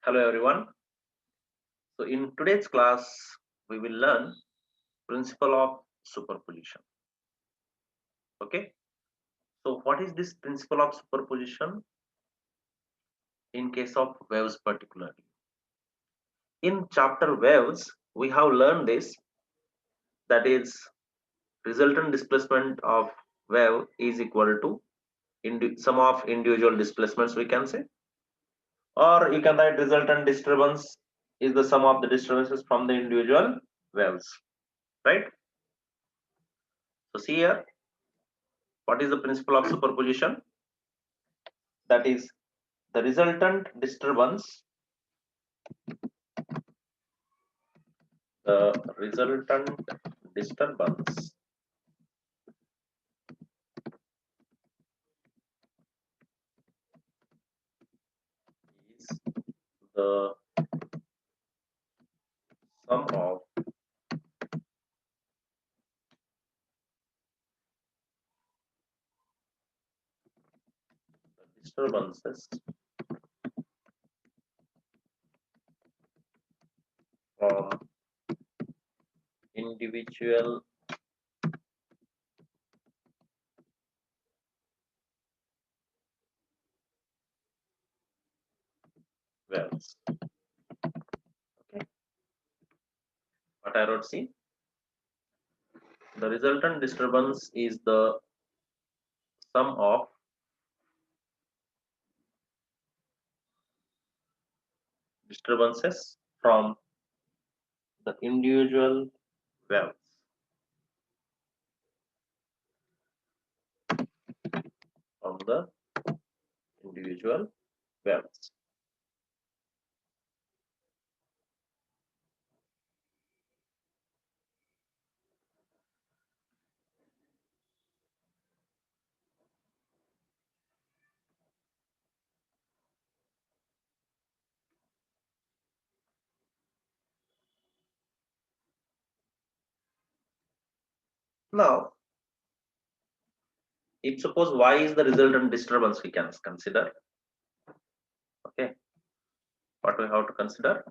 Hello everyone. So in today's class, we will learn principle of superposition. Okay. So what is this principle of superposition in case of waves particularly? In chapter waves, we have learned this, that is resultant displacement of wave is equal to sum of individual displacements, we can say, or you can write resultant disturbance is the sum of the disturbances from the individual waves, right? So see here, what is the principle of superposition? That is, the resultant disturbance is the sum of disturbances from individual waves. Okay, what I wrote, see, the resultant disturbance is the sum of disturbances from the individual waves. From the individual waves. Now, if suppose y is the resultant disturbance, we can consider. Okay, what we have to consider?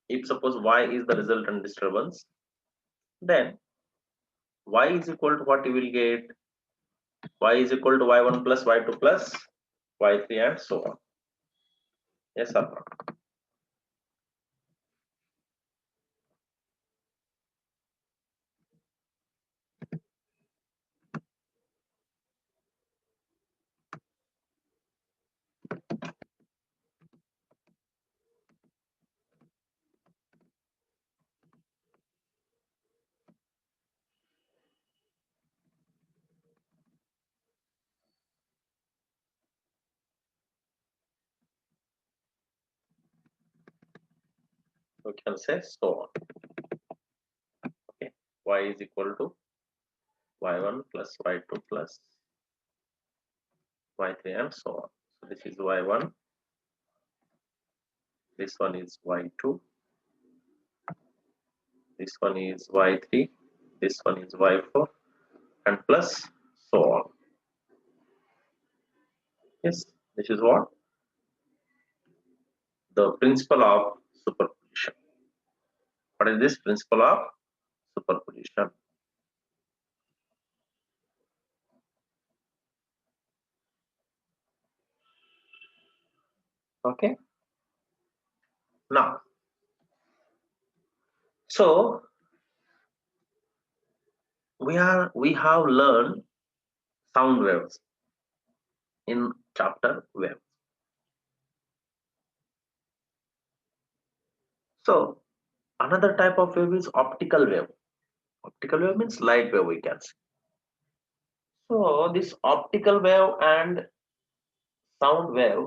If suppose y is the resultant disturbance, then y is equal to what you will get? Y is equal to y1 plus y2 plus y3 and so on. Yes or no? We can say so on. Okay, y is equal to y1 plus y2 plus y3 and so on. So this is y1, this one is y2, this one is y3, this one is y4, and plus so on. Yes, this is what? The principle of superposition. What is this principle of superposition? Okay. Now, so we have learned sound waves in chapter wave. So another type of wave is optical wave. Optical wave means light wave, we can say. So this optical wave and sound wave,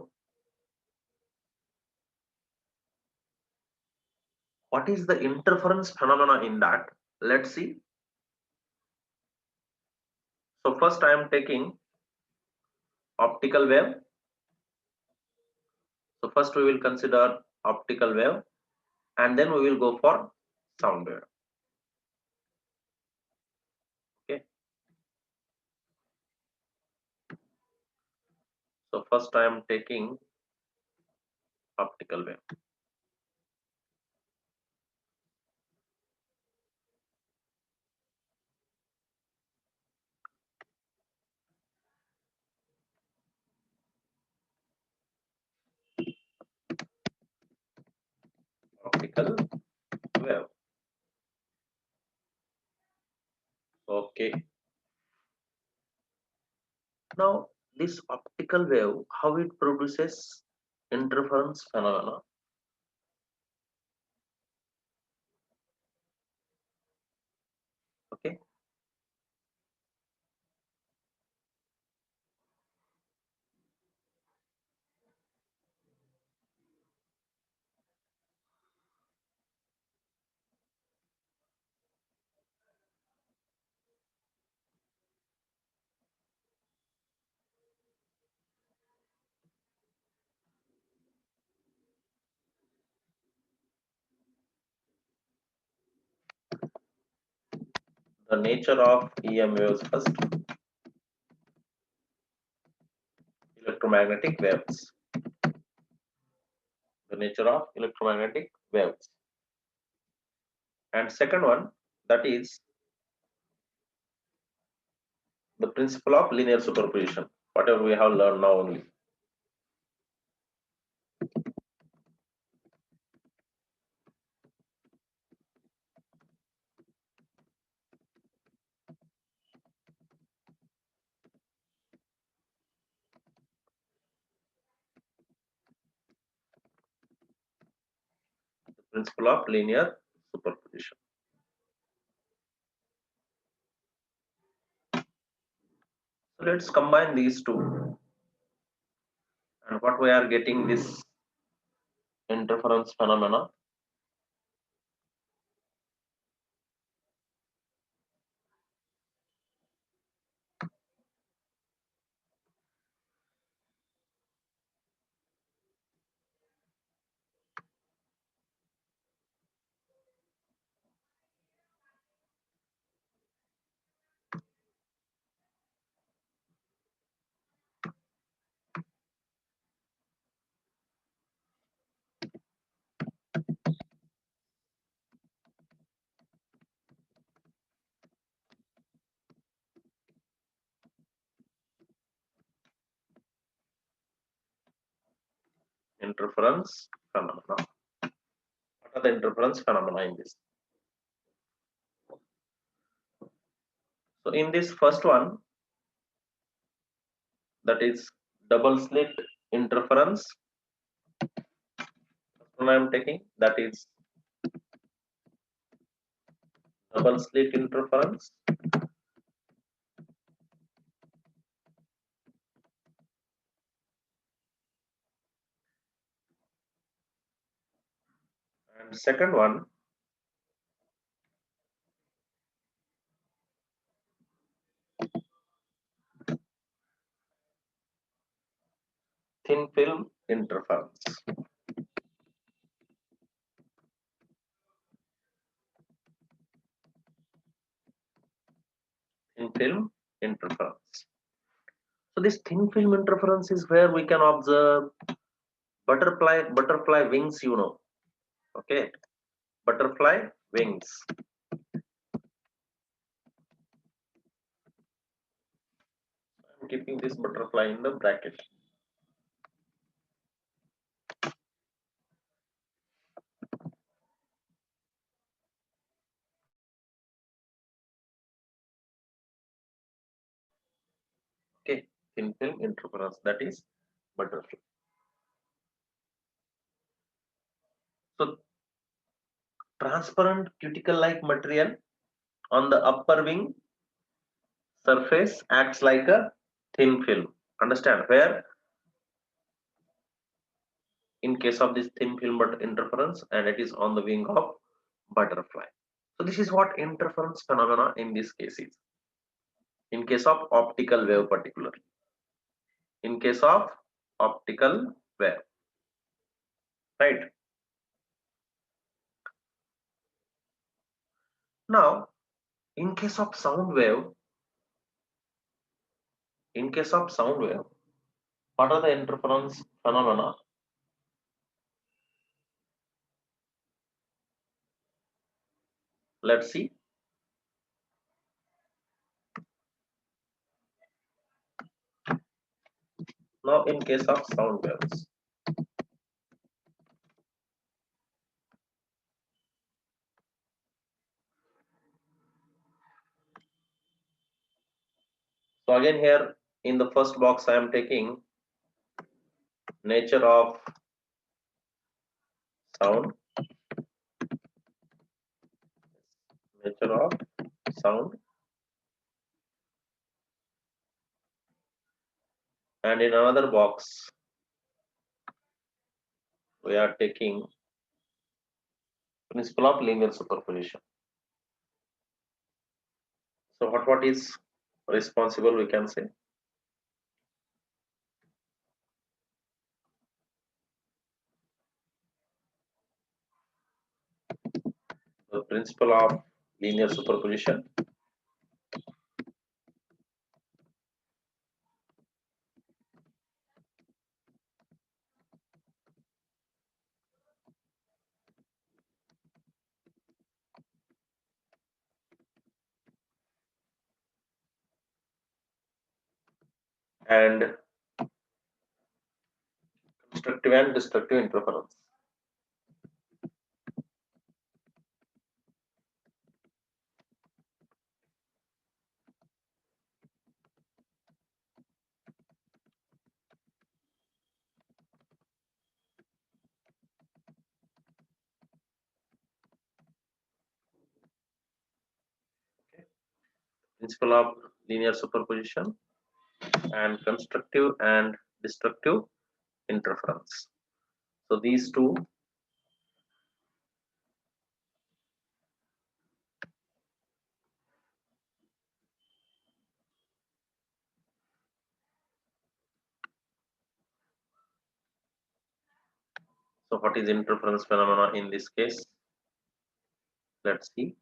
what is the interference phenomena in that? Let's see. So first I am taking optical wave. So first we will consider optical wave and then we will go for sound wave. Okay. So first I am taking optical wave. optical wave. Okay. Now this optical wave, how it produces interference phenomena. Okay. The nature of EM waves first. Electromagnetic waves. The nature of electromagnetic waves. And second one, that is the principle of linear superposition. Whatever we have learned now only. The principle of linear superposition. So let's combine these two. And what we are getting this interference phenomena. Interference phenomena. What are the interference phenomena in this? So in this first one, that is double slit interference. One I am taking, that is double slit interference. And second one, thin film interference. Thin film interference. So this thin film interference is where we can observe butterfly wings, you know. Okay, butterfly wings. I'm keeping this butterfly in the bracket. Okay, thin film interference, that is butterfly. So transparent cuticle-like material on the upper wing surface acts like a thin film. Understand? Where in case of this thin film but interference, and it is on the wing of butterfly. So this is what interference phenomena in this case is. In case of optical wave particularly. In case of optical wave. Right? Now, in case of sound wave, what are the interference phenomena? Let's see. Now, in case of sound waves, So again here in the first box I am taking nature of sound, nature of sound, and in another box we are taking principle of linear superposition. So what is responsible, we can say? The principle of linear superposition and constructive and destructive interference. Principle of linear superposition and constructive and destructive interference. So these two So what is interference phenomena in this case? Let's see.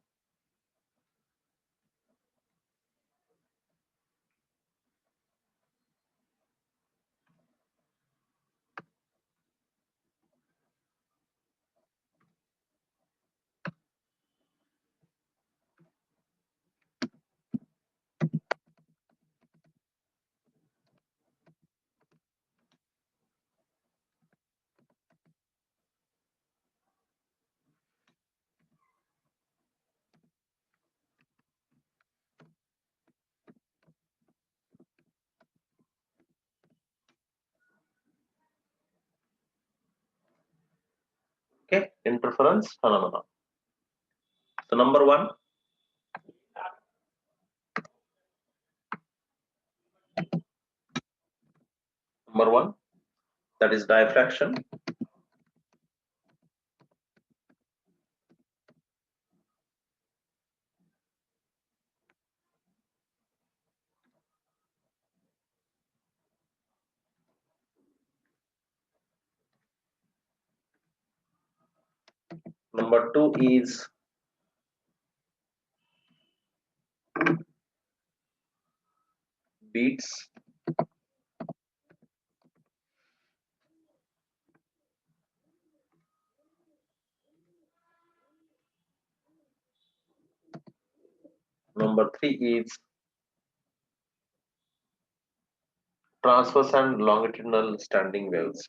Okay, interference phenomena. So number one, that is diffraction. Number two is beats. Number three is transverse and longitudinal standing waves.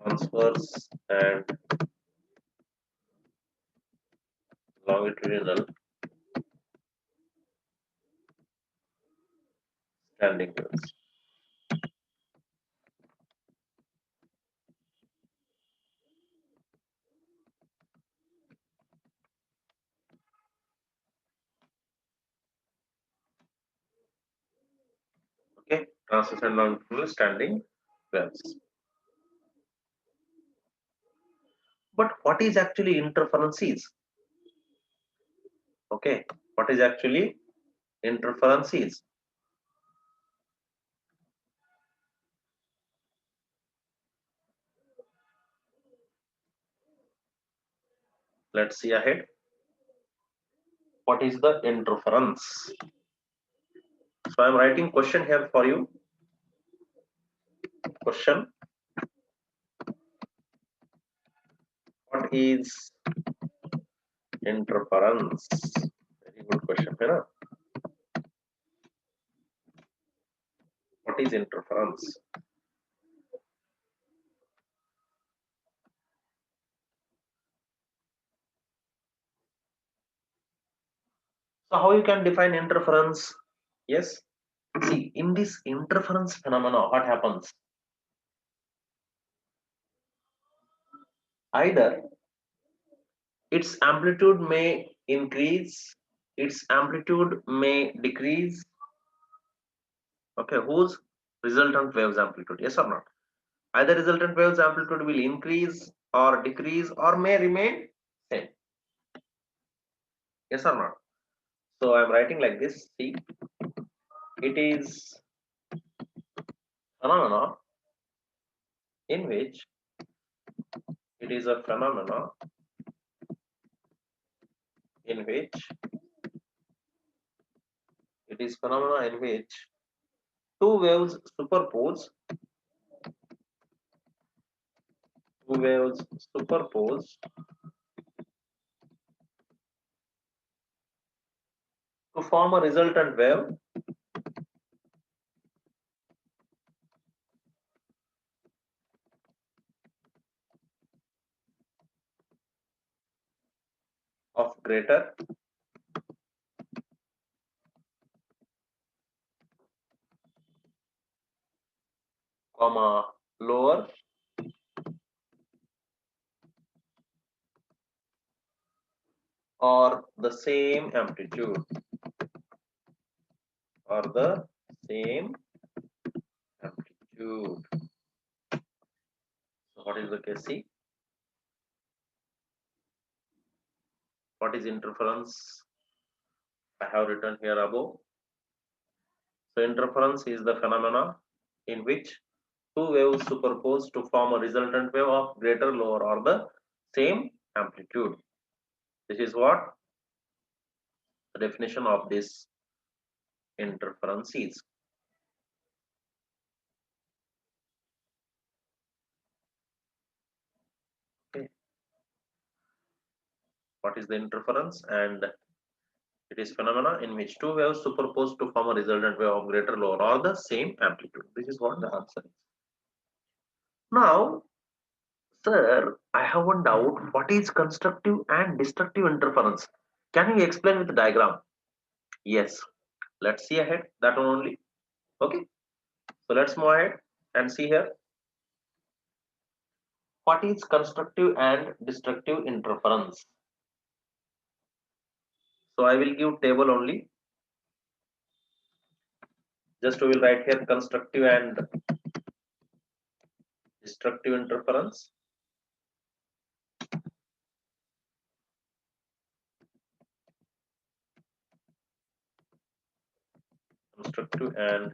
Transverse and longitudinal standing waves. Okay, transverse and longitudinal standing waves. But what is actually interference is? Okay, what is actually interference is? Let's see ahead. What is the interference? So I am writing question here for you. Question: what is interference? Very good question, है ना? What is interference? So how you can define interference? Yes. See, in this interference phenomena, what happens? Either its amplitude may increase, its amplitude may decrease. Okay, whose resultant wave's amplitude? Yes or not? Either resultant wave's amplitude will increase or decrease or may remain same. Yes or not? So I'm writing like this. See, it is phenomena in which it is a phenomena in which it is phenomena in which two waves superpose, two waves superpose to form a resultant wave of greater comma lower or the same amplitude or the same amplitude. So what is the case? See, what is interference? I have written here above. So interference is the phenomena in which two waves superpose to form a resultant wave of greater, lower, or the same amplitude. This is what the definition of this interference is. Okay. What is the interference? And it is phenomena in which two waves superpose to form a resultant wave of greater, lower, or the same amplitude. This is what the answer is. Now, sir, I have one doubt. What is constructive and destructive interference? Can you explain with the diagram? Yes. Let's see ahead. That one only. Okay. So let's move ahead and see here. What is constructive and destructive interference? So I will give table only. Just we will write here constructive and destructive interference. Constructive and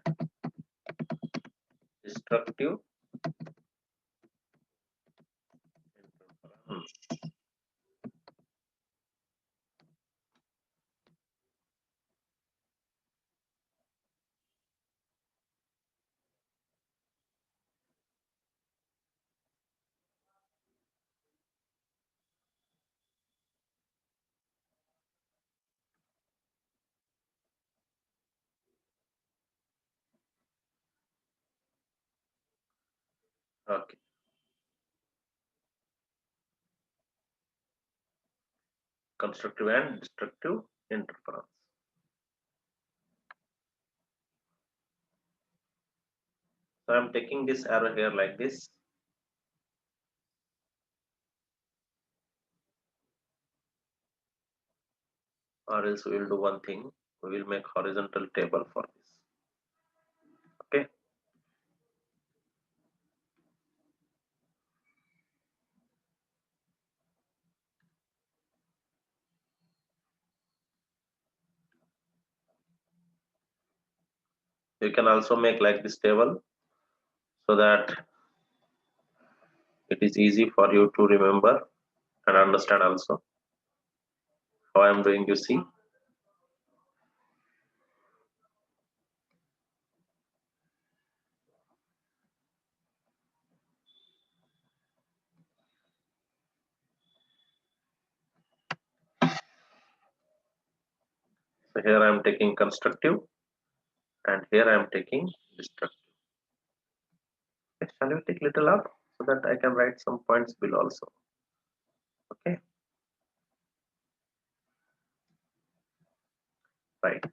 destructive interference. Okay. Constructive and destructive interference. So I'm taking this arrow here like this. Or else we will do one thing. We will make horizontal table for this. Okay. You can also make like this table so that it is easy for you to remember and understand also how I am doing. You see. So here I am taking constructive and here I am taking destructive. Okay, shall we take little up so that I can write some points below also. Okay. Right.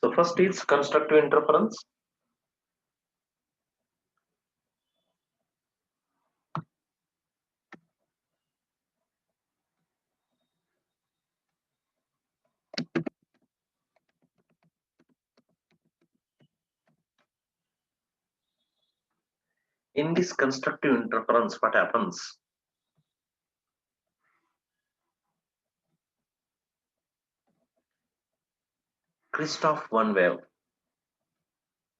So first is constructive interference. In this constructive interference, what happens? Crest of one wave.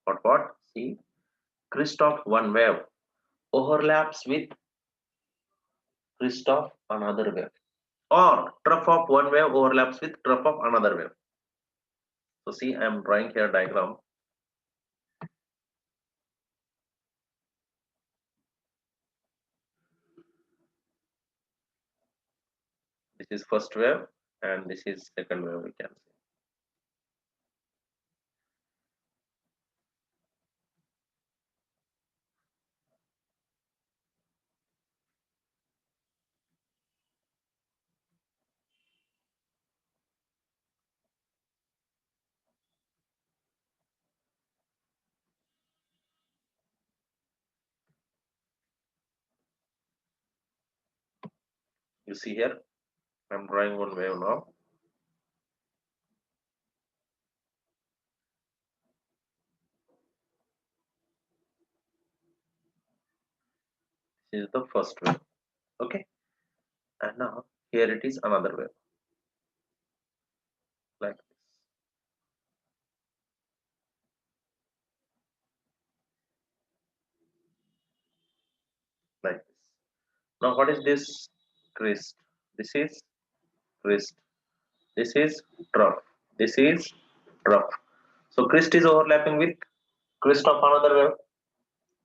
What? See, crest of one wave overlaps with crest of another wave. Or trough of one wave overlaps with trough of another wave. So see, I am drawing here diagram. This is first wave and this is second wave, we can see. You see here, I am drawing one wave now. This is the first wave. Okay. And now here it is another wave. Like this. Like this. Now what is this? Crest. This is crest. This is trough. This is trough. So crest is overlapping with crest of another wave.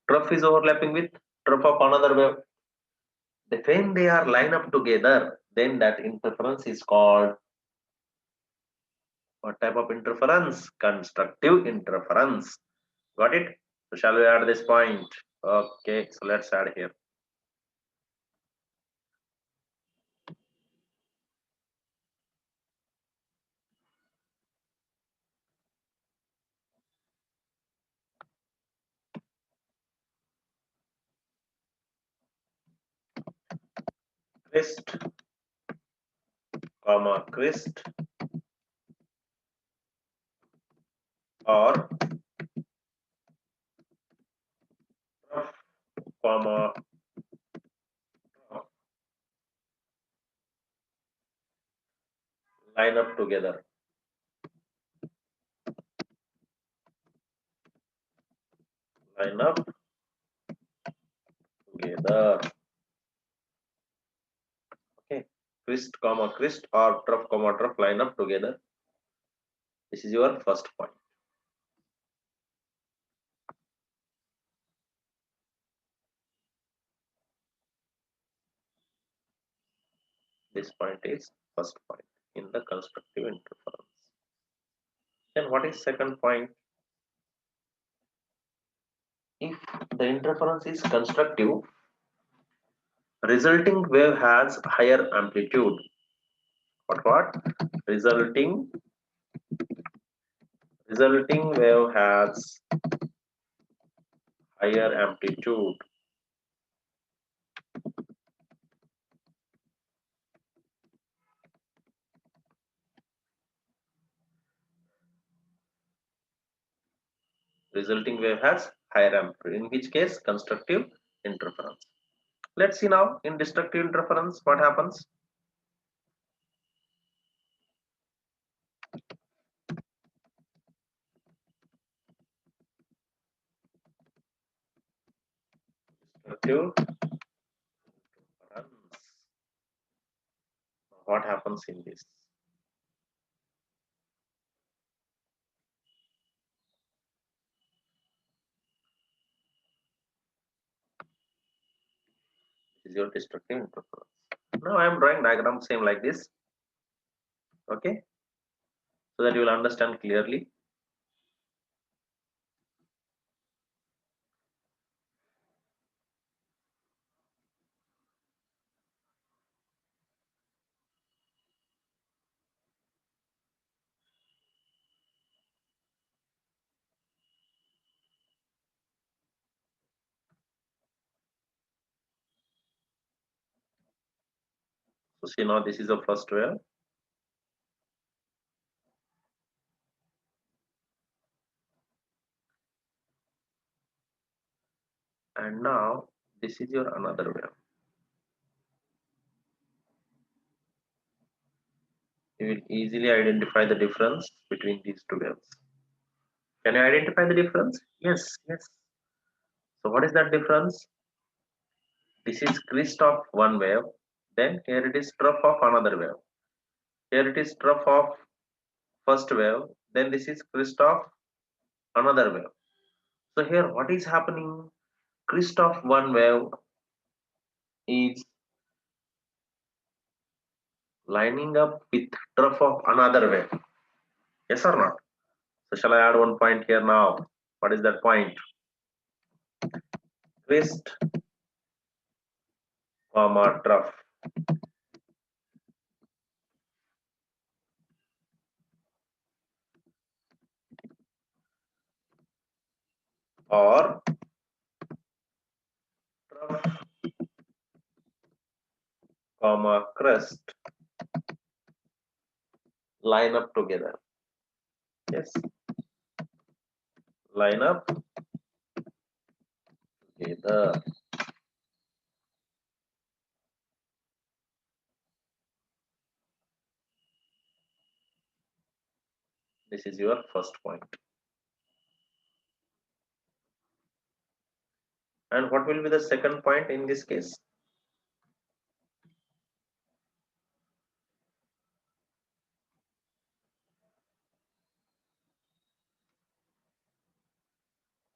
Trough is overlapping with trough of another wave. When they are lined up together, then that interference is called what type of interference? Constructive interference. Got it? So shall we add this point? Okay, so let's add here. Crest, comma crest, or trough, comma trough, line up together. Line up together. Okay, crest, comma crest, or trough, comma trough, line up together. This is your first point. This point is first point in the constructive interference. Then what is second point? If the interference is constructive, resulting wave has higher amplitude. What? Resulting wave has higher amplitude. Resulting wave has higher amplitude, in which case constructive interference. Let's see now in destructive interference what happens. Destructive interference. What happens in this? This is your destructive interference. Now I am drawing diagram same like this. Okay, so that you will understand clearly. So see, now this is the first wave, and now this is your another wave. You will easily identify the difference between these two waves. Can you identify the difference? Yes, yes. So what is that difference? This is crest of one wave, then here it is trough of another wave. Here it is trough of first wave, then this is crest of another wave. So here what is happening? Crest of one wave is lining up with trough of another wave. Yes or not? So shall I add one point here now? What is that point? Crest, comma, trough. Or trough, comma, crest line up together. Yes, line up together. This is your first point. And what will be the second point in this case?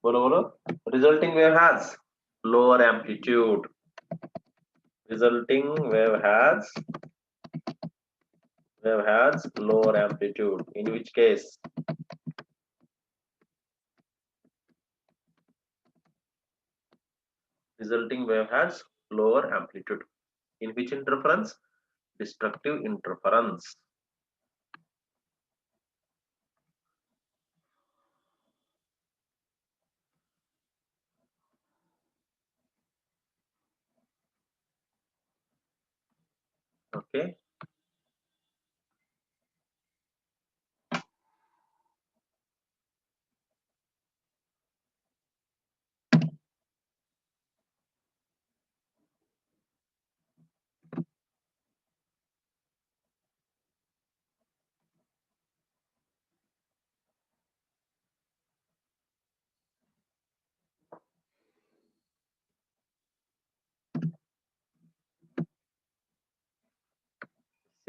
Bolo, bolo. Resulting wave has lower amplitude. Resulting wave has lower amplitude. In which case? Resulting wave has lower amplitude. In which interference? Destructive interference. Okay.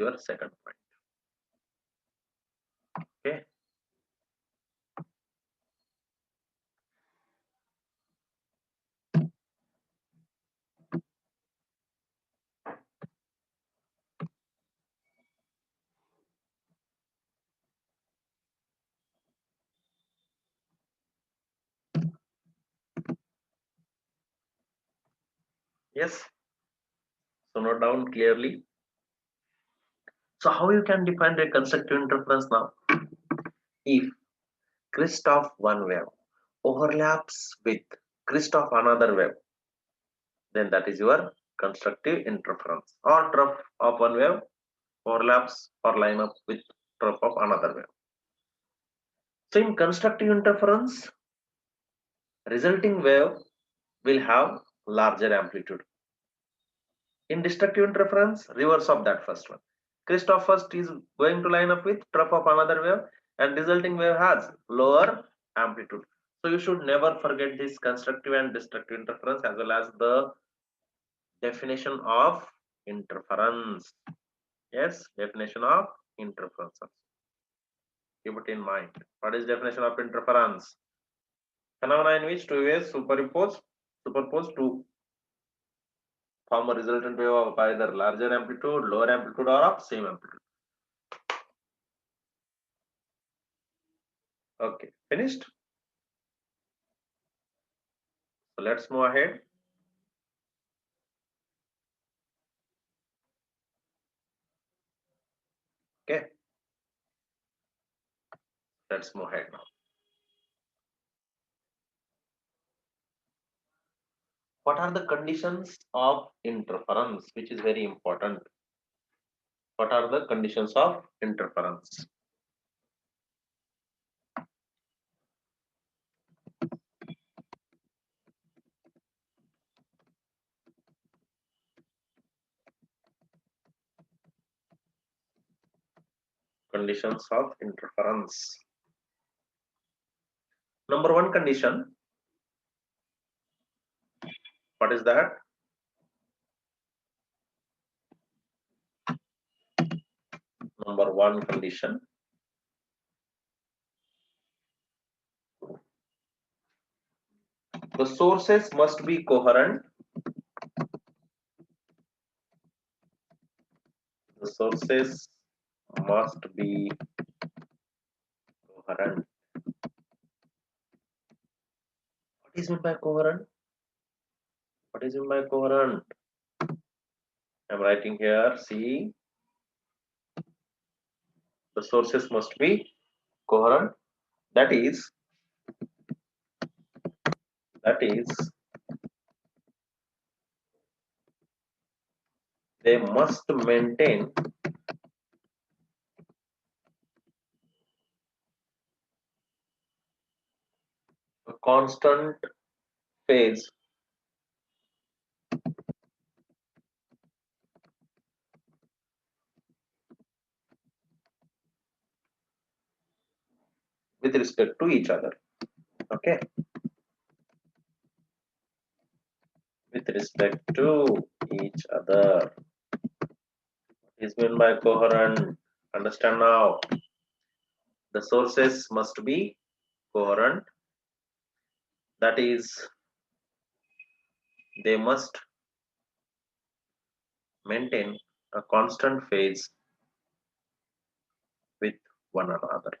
Your second point. Okay. Yes. So note down clearly. So how you can define the constructive interference now? If crest of one wave overlaps with crest of another wave, then that is your constructive interference. Or trough of one wave overlaps or line up with trough of another wave. So in constructive interference, resulting wave will have larger amplitude. In destructive interference, reverse of that first one. Crest of first is going to line up with trough of another wave, and resulting wave has lower amplitude. So you should never forget this constructive and destructive interference as well as the definition of interference. Yes, definition of interference. Keep it in mind. What is definition of interference? Phenomena in which two waves superpose to form a resultant wave of either larger amplitude, lower amplitude, or of same amplitude. Okay, finished. So let's move ahead. Okay, let's move ahead now. What are the conditions of interference, which is very important? What are the conditions of interference? Conditions of interference. Number one condition, what is that? Number one condition, the sources must be coherent. The sources must be coherent. What is meant by coherent? What is meant by coherent? I'm writing here, see, the sources must be coherent. That is, they must maintain a constant phase with respect to each other. Okay, with respect to each other. What is meant by coherent? Understand now. The sources must be coherent. That is, they must maintain a constant phase with one another.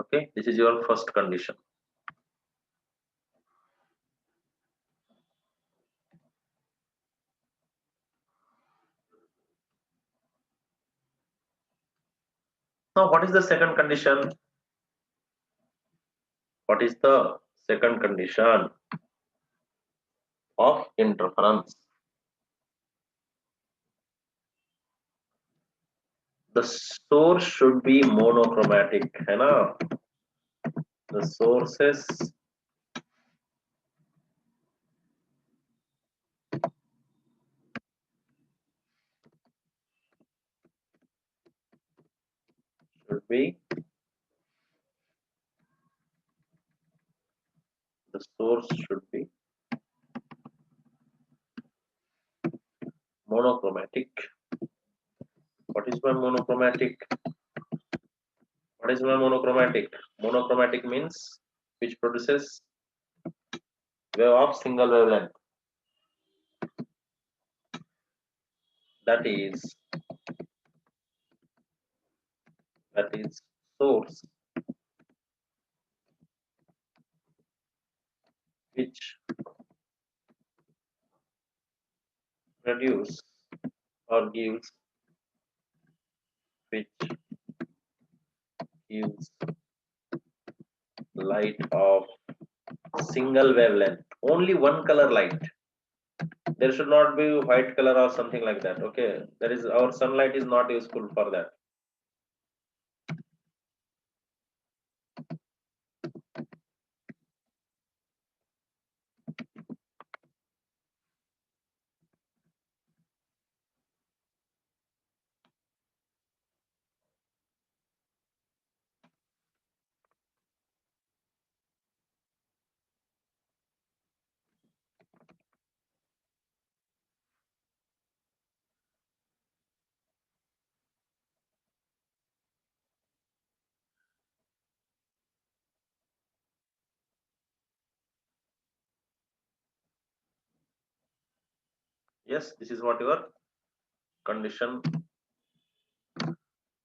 Okay, this is your first condition. Now, what is the second condition? What is the second condition of interference? The source should be monochromatic, है ना? The sources should be monochromatic. What is my monochromatic? What is my monochromatic? Monochromatic means which produces wave of single wavelength. That is source which produce or which gives light of single wavelength, only one color light. There should not be white color or something like that. Okay, that is, our sunlight is not useful for that. Yes, this is what your condition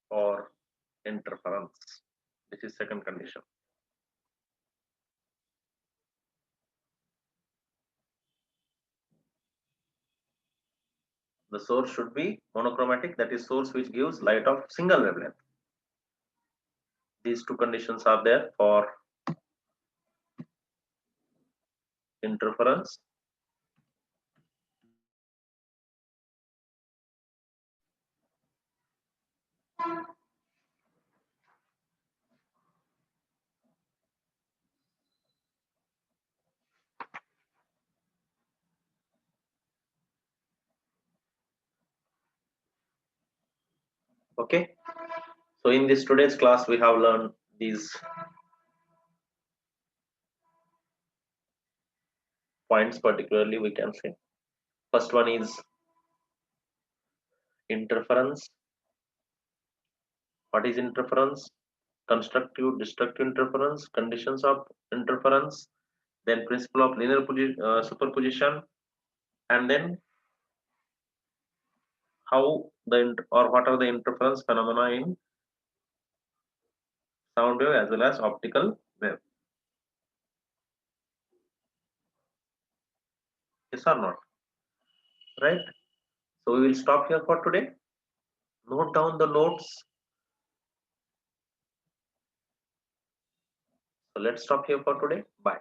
for interference. This is second condition. The source should be monochromatic, that is source which gives light of single wavelength. These two conditions are there for interference. Okay, so in this today's class we have learned these points, particularly we can say. First one is interference. What is interference? Constructive, destructive interference, conditions of interference, then principle of linear superposition, and then how or what are the interference phenomena in sound wave as well as optical wave. Yes or not? Right? So we will stop here for today. Note down the notes. So let's stop here for today. Bye.